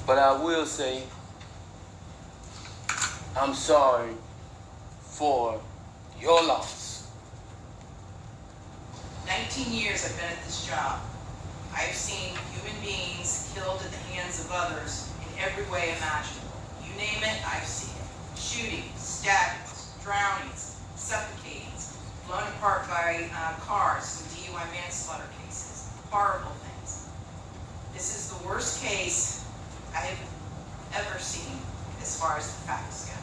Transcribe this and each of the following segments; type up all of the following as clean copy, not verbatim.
But I will say, I'm sorry for your loss. 19 years I've been at this job. I've seen human beings killed at the hands of others in every way imaginable. You name it, I've seen it. Shootings, stabbings, drownings, suffocatings, blown apart by cars, some DUI manslaughter cases, horrible things. This is the worst case I have ever seen as far as the facts go.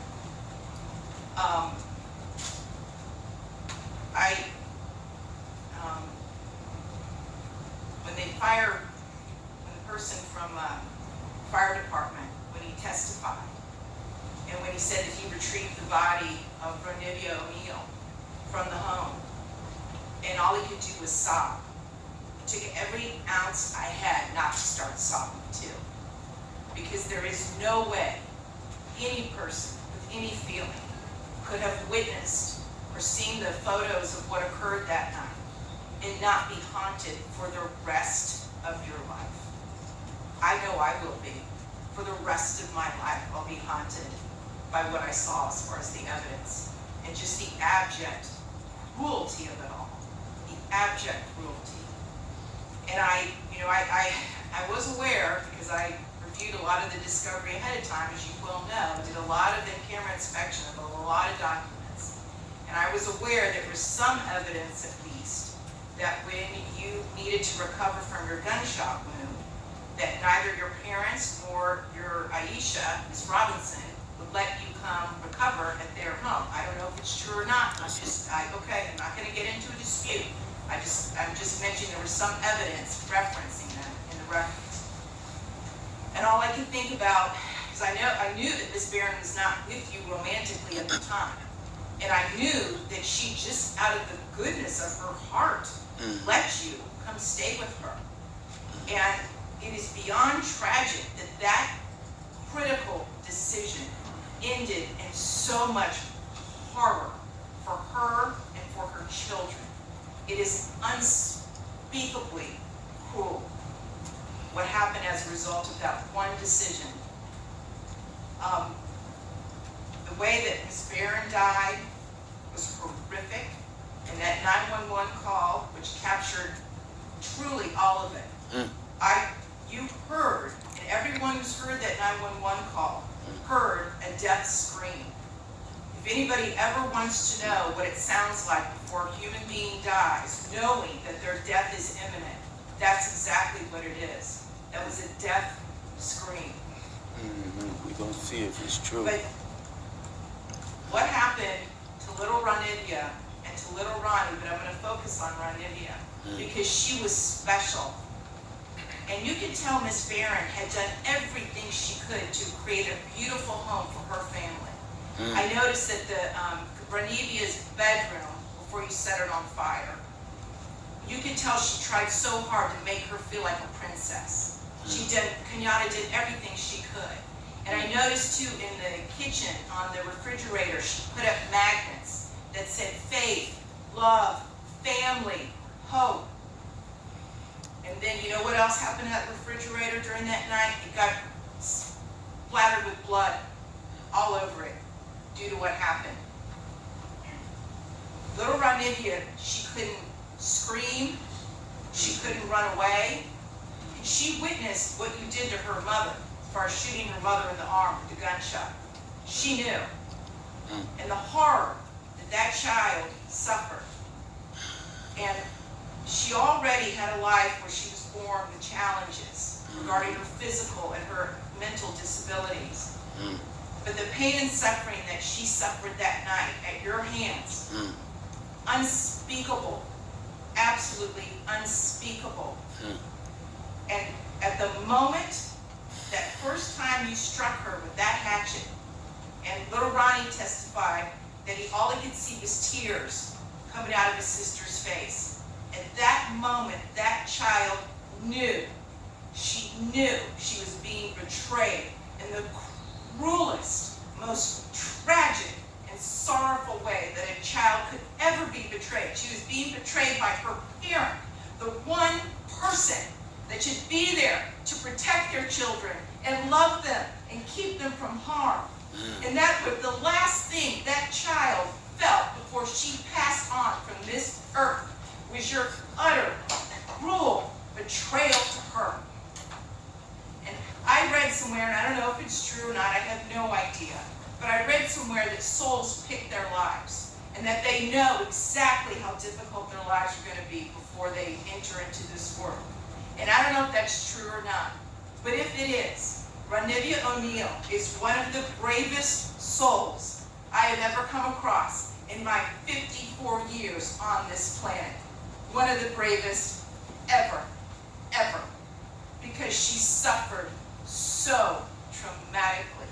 When the person from fire department, when he testified, and when he said that he retrieved the body of Ronnie Oneal from the home, and all he could do was sob. It took every ounce I had not to start sobbing too. Because there is no way any person with any feeling could have witnessed or seen the photos of what occurred that night and not be haunted for the rest of your life. I know I will be. For the rest of my life, I'll be haunted by what I saw as far as the evidence and just the abject cruelty of it all. The abject cruelty. And I was aware, because I reviewed a lot of the discovery ahead of time, as you well know, did a lot of in-camera inspection of a lot of documents. And I was aware there was some evidence, at least, that when you needed to recover from your gunshot wound, that neither your parents nor your Aisha, Ms. Robinson, would let you come recover at their home. I don't know if it's true or not. Okay, I'm not going to get into a dispute. I'm just mentioning there was some evidence referencing them in the records. And all I can think about, because I knew that Ms. Barron was not with you romantically at the time. And I knew that she just, out of the goodness of her heart, let you come stay with her. And it is beyond tragic that that critical decision ended in so much horror for her and for her children. It is unspeakably cruel what happened as a result of that one decision. The way that Ms. Barron died was horrific, and that 911 call, which captured truly all of it. You heard, and everyone who's heard that 911 call heard a death scream. If anybody ever wants to know what it sounds like before a human being dies, knowing that their death is imminent, that's exactly what it is. That was a death scream. We're going to see if it's true. But what happened to little Ronivia and to little Ronnie, but I'm going to focus on Ronivia, because she was special. And you could tell Miss Barron had done everything she could to create a beautiful home for her family. I noticed that Ronivia's bedroom, before you set it on fire, you could tell she tried so hard to make her feel like a princess. Kenyatta did everything she could. And I noticed too in the kitchen, on the refrigerator, she put up magnets that said faith, love, family, hope. And then you know what else happened to that refrigerator during that night? It got splattered with blood all over it due to what happened. Little Ronivia, she couldn't scream, she couldn't run away. She witnessed what you did to her mother, as far as shooting her mother in the arm with the gunshot. She knew. And the horror that that child suffered. And she already had a life where she was born with challenges regarding her physical and her mental disabilities. But the pain and suffering that she suffered that night at your hands, unspeakable, absolutely unspeakable. And at the moment, that first time you struck her with that hatchet, and little Ronnie testified that all he could see was tears coming out of his sister's face. At that moment, that child knew. She knew she was being betrayed in the cruelest, most tragic, and sorrowful way that a child could ever be betrayed. She was being betrayed by her parent, the one person that should be there to protect their children and love them and keep them from harm. And that was the last thing that child felt before she passed on from this earth was your utter, cruel betrayal to her. And I read somewhere, and I don't know if it's true or not, I have no idea, but I read somewhere that souls pick their lives and that they know exactly how difficult their lives are going to be before they enter into this world. And I don't know if that's true or not, but if it is, Ronnie Oneal is one of the bravest souls I have ever come across in my 54 years on this planet. One of the bravest ever, ever, because she suffered so traumatically.